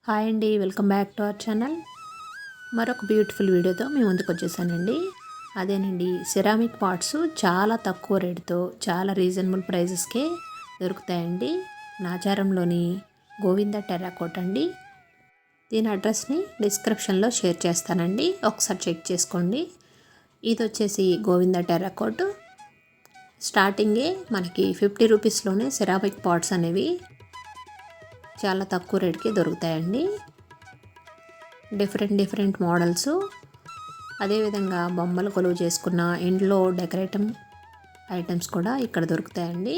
Hi అండి, welcome back to our channel. మరొక beautiful వీడియోతో మీ ముందుకు వచ్చేసానండి. అదేనండి, సిరామిక్ పాట్స్ చాలా తక్కువ రేటుతో చాలా రీజనబుల్ ప్రైజెస్కే దొరుకుతాయండి. నాచారంలోని గోవింద టెర్రాకోట్ అండి. దీని అడ్రస్ని డిస్క్రిప్షన్లో షేర్ చేస్తానండి, ఒకసారి చెక్ చేసుకోండి. ఇది వచ్చేసి గోవింద టెర్రాకోట్. స్టార్టింగే మనకి 50 రూపీస్లోనే సిరామిక్ పాట్స్ అనేవి చాలా తక్కువ రేటుకి దొరుకుతాయండి. డిఫరెంట్ మోడల్స్, అదేవిధంగా బొమ్మలు కొలువు చేసుకున్న ఇంట్లో డెకరేటివ్ ఐటమ్స్ కూడా ఇక్కడ దొరుకుతాయండి.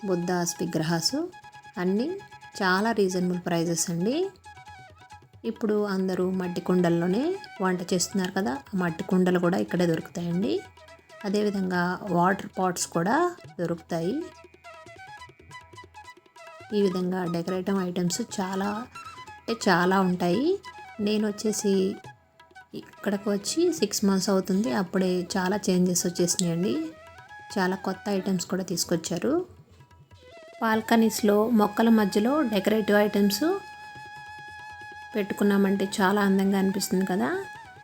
బుద్ధాస్ విగ్రహాసు అన్నీ చాలా రీజనబుల్ ప్రైజెస్ అండి. ఇప్పుడు అందరూ మట్టి కుండల్లోనే వంట చేస్తున్నారు కదా, ఆ మట్టి కుండలు కూడా ఇక్కడే దొరుకుతాయండి. అదేవిధంగా వాటర్ పాట్స్ కూడా దొరుకుతాయి. ఈ విధంగా డెకరేటివ్ ఐటమ్స్ చాలా ఉంటాయి. నేను వచ్చేసి ఇక్కడికి వచ్చి 6 మంత్స్ అవుతుంది. అప్పుడే చాలా చేంజెస్ వచ్చేసినాయండి. చాలా కొత్త ఐటమ్స్ కూడా తీసుకొచ్చారు. బాల్కనీస్లో మొక్కల మధ్యలో డెకరేటివ్ ఐటమ్స్ పెట్టుకున్నామంటే చాలా అందంగా అనిపిస్తుంది కదా.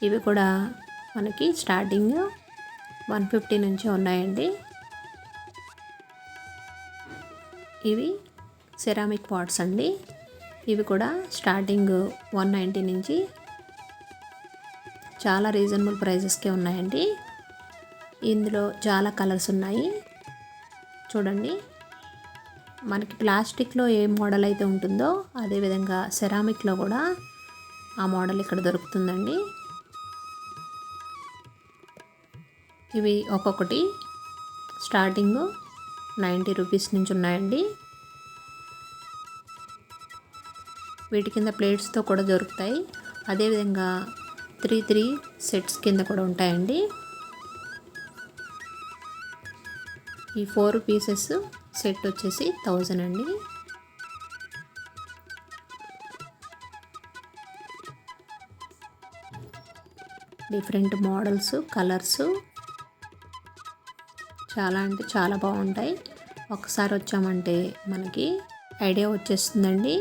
ఇవి కూడా మనకి స్టార్టింగ్ 150 నుంచి ఉన్నాయండి. ఇవి సెరామిక్ పాట్స్ అండి. ఇవి కూడా స్టార్టింగ్ 190 నుంచి చాలా రీజనబుల్ ప్రైజెస్కే ఉన్నాయండి. ఇందులో చాలా కలర్స్ ఉన్నాయి చూడండి. మనకి ప్లాస్టిక్లో ఏ మోడల్ అయితే ఉంటుందో అదేవిధంగా సెరామిక్లో కూడా ఆ మోడల్ ఇక్కడ దొరుకుతుందండి. ఇవి ఒక్కొక్కటి స్టార్టింగ్ 90 రూపీస్ నుంచి ఉన్నాయండి. వీటి కింద ప్లేట్స్తో కూడా దొరుకుతాయి. అదేవిధంగా 3 సెట్స్ కింద కూడా ఉంటాయండి. ఈ 4 పీసెస్ సెట్ వచ్చేసి 1000 అండి. డిఫరెంట్ మోడల్స్, కలర్స్ చాలా అంటే చాలా బాగుంటాయి. ఒకసారి వచ్చామంటే మనకి ఐడియా వచ్చేస్తుందండి.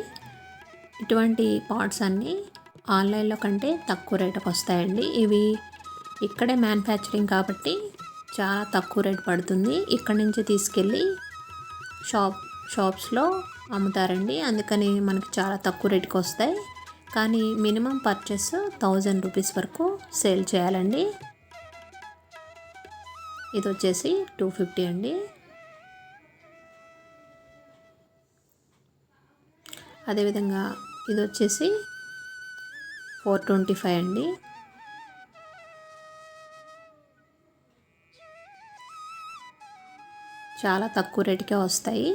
ఇటువంటి పాట్స్ అన్నీ ఆన్లైన్లో కంటే తక్కువ రేటుకి వస్తాయండి. ఇవి ఇక్కడే మ్యానుఫ్యాక్చరింగ్ కాబట్టి చాలా తక్కువ రేటు పడుతుంది. ఇక్కడి నుంచి తీసుకెళ్ళి షాప్స్లో అమ్ముతారండి. అందుకని మనకి చాలా తక్కువ రేటుకి వస్తాయి. కానీ మినిమం పర్చేస్ 1000 రూపీస్ వరకు సేల్ చేయాలండి. ఇది వచ్చేసి 250 అండి. అదేవిధంగా ఇది వచ్చేసి 425 అండి. చాలా తక్కువ రేటుకే వస్తాయి.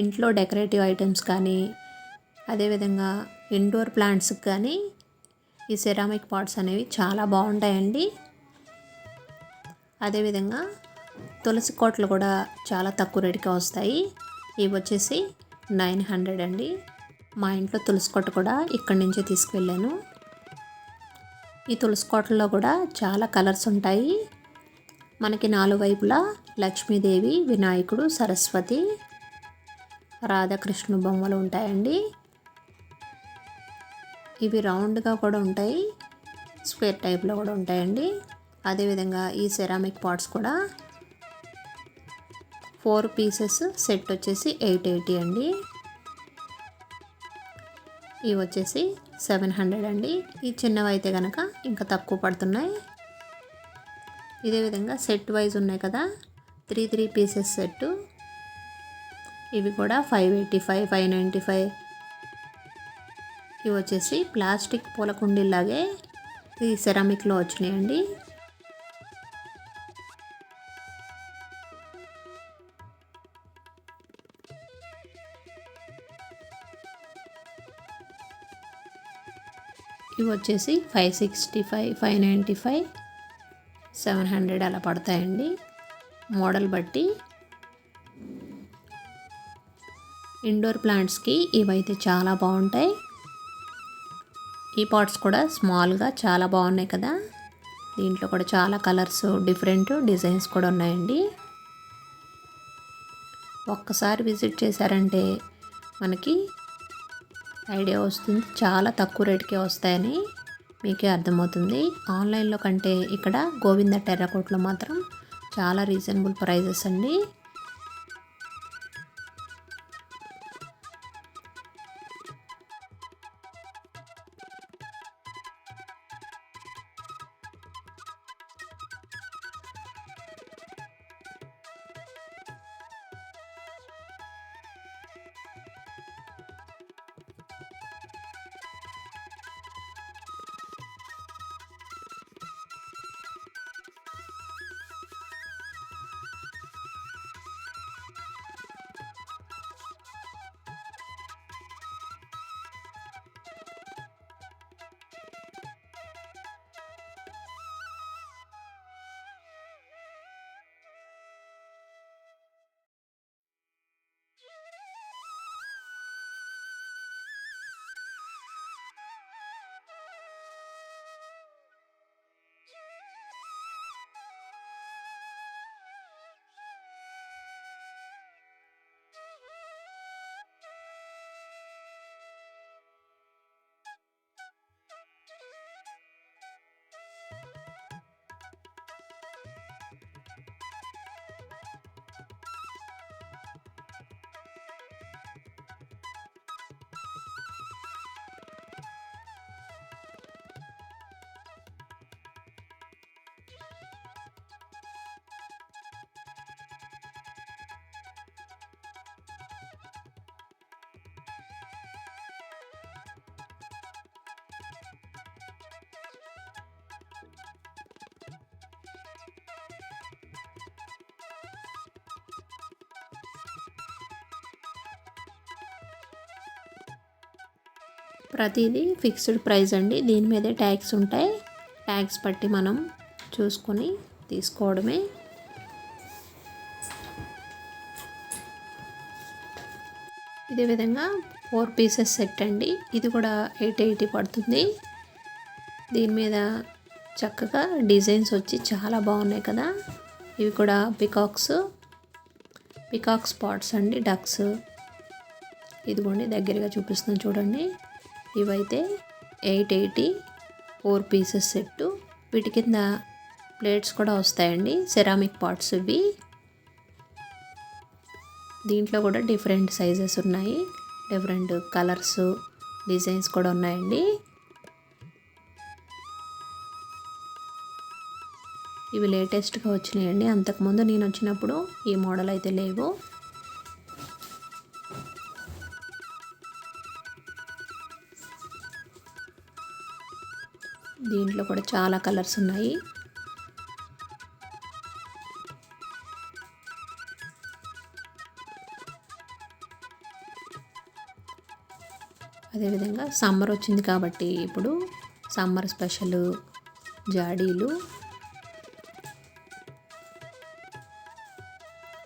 ఇంట్లో డెకరేటివ్ ఐటమ్స్ కానీ అదేవిధంగా ఇండోర్ ప్లాంట్స్కి కానీ ఈ సెరామిక్ పాట్స్ అనేవి చాలా బాగుంటాయండి. అదేవిధంగా తులసి కోటలు కూడా చాలా తక్కువ రేటుకే వస్తాయి. ఇవి వచ్చేసి 900 అండి. మా ఇంట్లో తులసి కోట కూడా ఇక్కడి నుంచే తీసుకువెళ్ళాను. ఈ తులసి కోటల్లో కూడా చాలా కలర్స్ ఉంటాయి. మనకి 4 వైపులా లక్ష్మీదేవి, వినాయకుడు, సరస్వతి, రాధాకృష్ణ బొమ్మలు ఉంటాయండి. ఇవి రౌండ్గా కూడా ఉంటాయి, స్క్వేర్ టైప్లో కూడా ఉంటాయండి. అదేవిధంగా ఈ సెరామిక్ పాట్స్ కూడా 4 పీసెస్ సెట్ వచ్చేసి 880 అండి. ఇవి వచ్చేసి 700 అండి. ఈ చిన్నవి అయితే కనుక ఇంకా తక్కువ పడుతున్నాయి. ఇదే విధంగా సెట్ వైజ్ ఉన్నాయి కదా, 3 పీసెస్ సెట్. ఇవి కూడా 585, 595. ఇవి వచ్చేసి ప్లాస్టిక్ పూల కుండీలాగే ఈ సెరామిక్లో వచ్చినాయండి. ఇవి వచ్చేసి 565, 595, 700 అలా పడతాయండి మోడల్ బట్టి. ఇండోర్ ప్లాంట్స్కి ఇవైతే చాలా బాగుంటాయి. ఈ పాట్స్ కూడా స్మాల్గా చాలా బాగున్నాయి కదా. దీంట్లో కూడా చాలా కలర్స్, డిఫరెంట్ డిజైన్స్ కూడా ఉన్నాయండి. ఒక్కసారి విజిట్ చేశారంటే మనకి ఐడియా వస్తుంది. చాలా తక్కువ రేటుకే వస్తాయని మీకే అర్థమవుతుంది. ఆన్లైన్లో కంటే ఇక్కడ గోవింద టెర్రకోట్లో మాత్రం చాలా రీజనబుల్ ప్రైజెస్ అండి. ప్రతిదీ ఫిక్స్డ్ ప్రైస్ అండి. దీని మీదే ట్యాక్స్ ఉంటాయి. ట్యాక్స్ బట్టి మనం చూసుకొని తీసుకోవడమే. ఇదే విధంగా 4 పీసెస్ సెట్ అండి. ఇది కూడా 880 పడుతుంది. దీని మీద చక్కగా డిజైన్స్ వచ్చి చాలా బాగున్నాయి కదా. ఇవి కూడా పికాక్ స్పాట్స్ అండి, డక్స్. ఇదిగోండి దగ్గరగా చూపిస్తున్నాను చూడండి. ఇవైతే 880 4 పీసెస్ సెట్టు. వీటి కింద ప్లేట్స్ కూడా వస్తాయండి, సెరామిక్ పాట్స్ ఇవి. దీంట్లో కూడా డిఫరెంట్ సైజెస్ ఉన్నాయి, డిఫరెంట్ కలర్స్, డిజైన్స్ కూడా ఉన్నాయండి. ఇవి లేటెస్ట్గా వచ్చినాయండి. అంతకుముందు నేను వచ్చినప్పుడు ఈ మోడల్ అయితే లేవు. దీంట్లో కూడా చాలా కలర్స్ ఉన్నాయి. అదేవిధంగా సమ్మర్ వచ్చింది కాబట్టి ఇప్పుడు సమ్మర్ స్పెషల్ జాడీలు,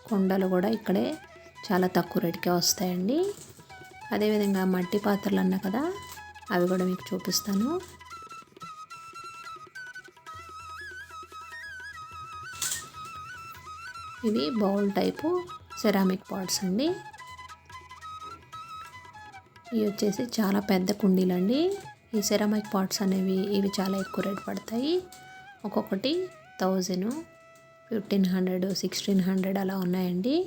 కొండలు కూడా ఇక్కడే చాలా తక్కువ రేటుకే వస్తాయండి. అదేవిధంగా మట్టి పాత్రలు అన్నా కదా, అవి కూడా మీకు చూపిస్తాను. ఇవి బౌల్ టైపు సెరామిక్ పాట్స్ అండి. ఇవి వచ్చేసి చాలా పెద్ద కుండీలండి. ఈ సెరామిక్ పాట్స్ అనేవి ఇవి చాలా ఎక్కువ రేట్ పడతాయి. ఒక్కొక్కటి 1000, 1500, 1600 అలా ఉన్నాయండి.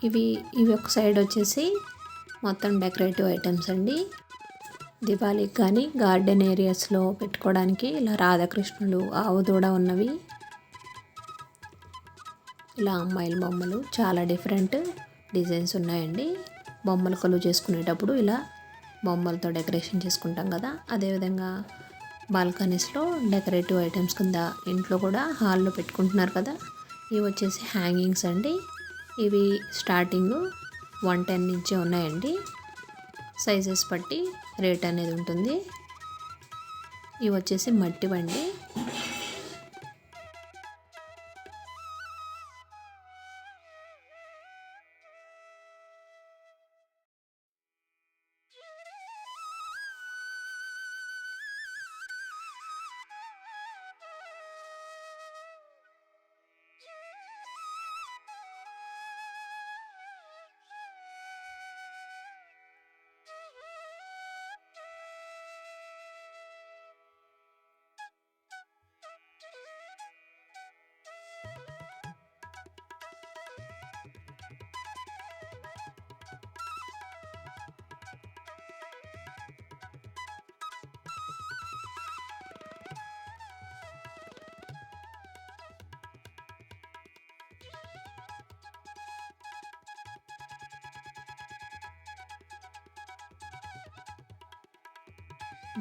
ఇవి ఒక సైడ్ వచ్చేసి మొత్తం డెకరేటివ్ ఐటమ్స్ అండి. దివాళీకి కానీ గార్డెన్ ఏరియాస్లో పెట్టుకోవడానికి ఇలా రాధాకృష్ణులు, ఆవు దూడ ఉన్నవి. ఇలా అమ్మాయిల బొమ్మలు చాలా డిఫరెంట్ డిజైన్స్ ఉన్నాయండి. బొమ్మలు కొలువు చేసుకునేటప్పుడు ఇలా బొమ్మలతో డెకరేషన్ చేసుకుంటాం కదా, అదేవిధంగా బాల్కనీస్లో డెకరేటివ్ ఐటమ్స్ కింద ఇంట్లో కూడా హాల్లో పెట్టుకుంటున్నారు కదా. ఇవి వచ్చేసి హ్యాంగింగ్స్ అండి. ఇవి స్టార్టింగ్ 110 నుంచే ఉన్నాయండి. సైజెస్ బట్టి రేట్ అనేది ఉంటుంది. ఇవి వచ్చేసి మట్టివండి.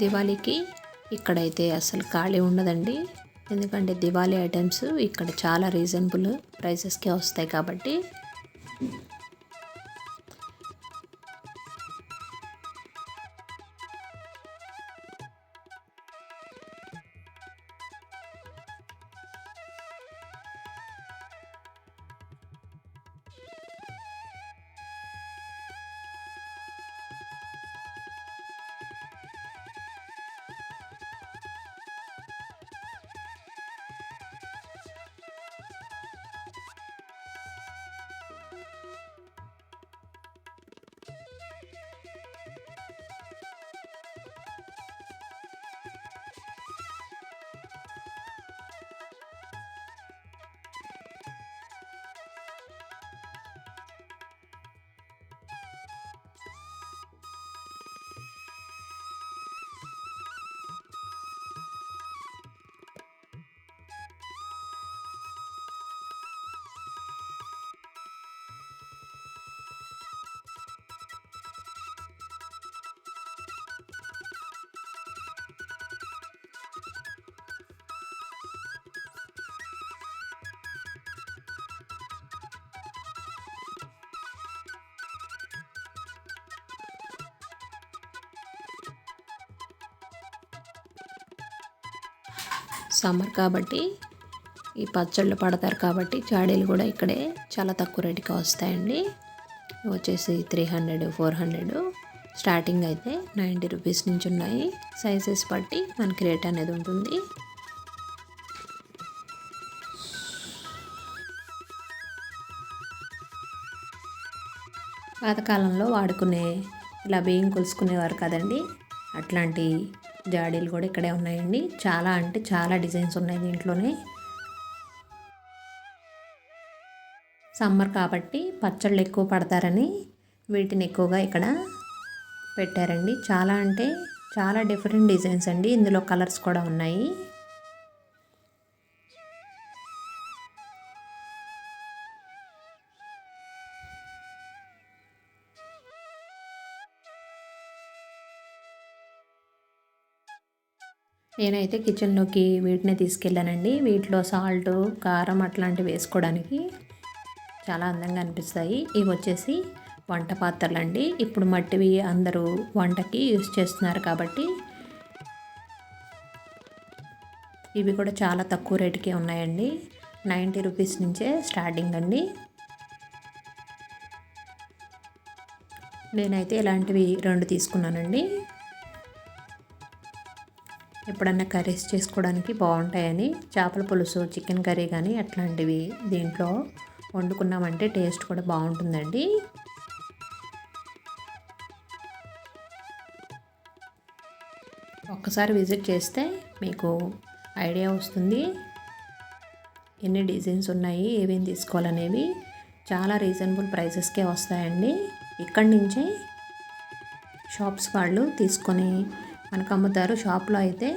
దివాళీకి ఇక్కడైతే అసలు ఖాళీ ఉండదండి. ఎందుకంటే దివాళీ ఐటమ్స్ ఇక్కడ చాలా రీజనబుల్ ప్రైసెస్కే వస్తాయి కాబట్టి. సమ్మర్ కాబట్టి ఈ పచ్చళ్ళు పడతారు కాబట్టి చాడీలు కూడా ఇక్కడే చాలా తక్కువ రేటుకి వస్తాయండి. వచ్చేసి 300, 400 స్టార్టింగ్ అయితే 90 రూపీస్ నుంచి ఉన్నాయి. సైజెస్ బట్టి మనకి రేట్ అనేది ఉంటుంది. పాతకాలంలో వాడుకునే ఇలా బియ్యం కొలుసుకునేవారు కదండి, అట్లాంటి జాడీలు కూడా ఇక్కడే ఉన్నాయండి. చాలా అంటే చాలా డిజైన్స్ ఉన్నాయి దీంట్లోనే. సమ్మర్ కాబట్టి పచ్చళ్ళు ఎక్కువ పడతారని వీటిని ఎక్కువగా ఇక్కడ పెట్టారండి. చాలా అంటే చాలా డిఫరెంట్ డిజైన్స్ అండి. ఇందులో కలర్స్ కూడా ఉన్నాయి. నేనైతే కిచెన్లోకి వీటినే తీసుకెళ్ళానండి. వీటిలో సాల్ట్, కారం అట్లాంటివి వేసుకోవడానికి చాలా అందంగా అనిపిస్తాయి. ఇవి వచ్చేసి వంట పాత్రలు అండి. ఇప్పుడు మట్టివి అందరూ వంటకి యూస్ చేస్తున్నారు కాబట్టి ఇవి కూడా చాలా తక్కువ రేటుకే ఉన్నాయండి. 90 రూపీస్ నుంచే స్టార్టింగ్ అండి. నేనైతే ఇలాంటివి 2 తీసుకున్నానండి. ఎప్పుడన్నా కర్రీస్ చేసుకోవడానికి బాగుంటాయని. చేపల పులుసు, చికెన్ కర్రీ కానీ అట్లాంటివి దీంట్లో వండుకున్నామంటే టేస్ట్ కూడా బాగుంటుందండి. ఒక్కసారి విజిట్ చేస్తే మీకు ఐడియా వస్తుంది ఎన్ని డిజైన్స్ ఉన్నాయి, ఏమేమి తీసుకోవాలనేవి. చాలా రీజనబుల్ ప్రైసెస్కే వస్తాయండి. ఇక్కడి నుంచే షాప్స్ వాళ్ళు తీసుకొని మనకు అమ్ముతారు. షాప్లో అయితే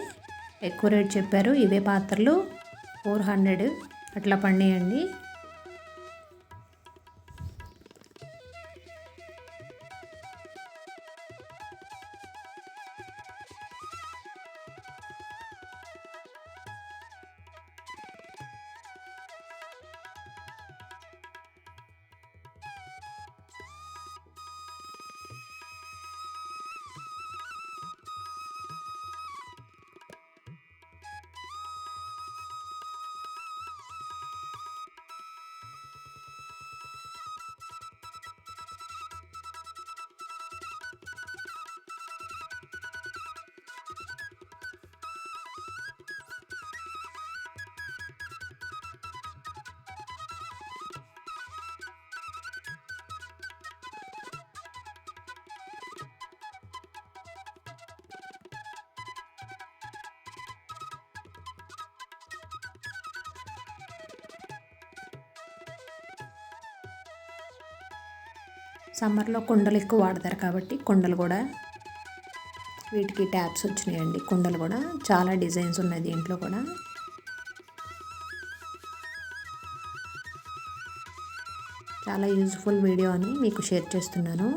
ఎక్కువ రేట్ చెప్పారు. ఇవే పాత్రలు 400 అట్లా పడినాయండి. సమ్మర్లో కుండలు ఎక్కువ వాడతారు కాబట్టి కుండలు కూడా వీటికి ట్యాప్స్ వచ్చినాయండి. కుండలు కూడా చాలా డిజైన్స్ ఉన్నాయి దీంట్లో కూడా. చాలా యూజ్ఫుల్ వీడియో అని మీకు షేర్ చేస్తున్నాను.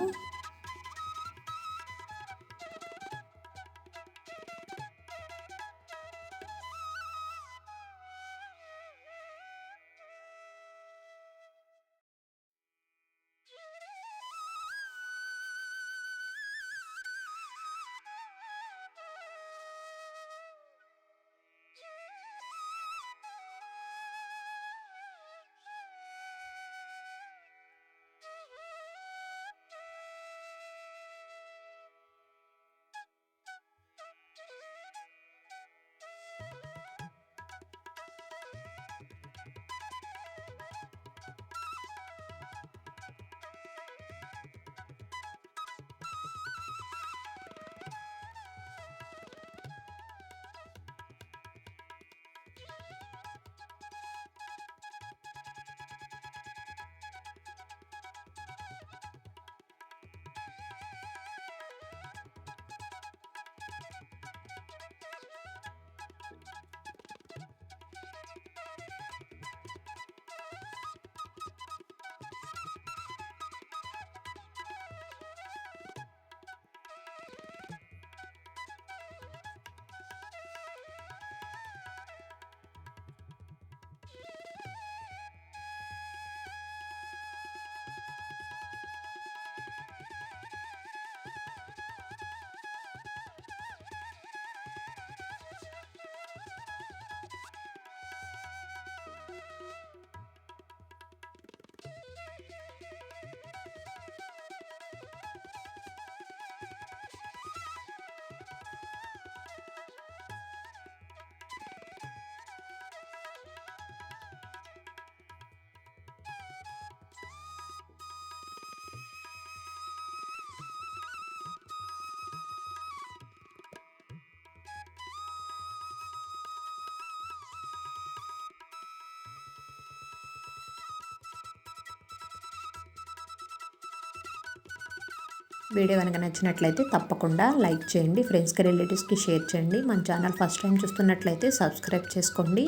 వీడియో కనుక నచ్చినట్లయితే తప్పకుండా లైక్ చేయండి, ఫ్రెండ్స్కి రిలేటివ్స్కి షేర్ చేయండి. మన ఛానల్ ఫస్ట్ టైం చూస్తున్నట్లయితే సబ్స్క్రైబ్ చేసుకోండి.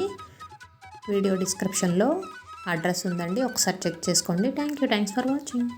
వీడియో డిస్క్రిప్షన్లో అడ్రస్ ఉందండి, ఒకసారి చెక్ చేసుకోండి. Thanks for watching.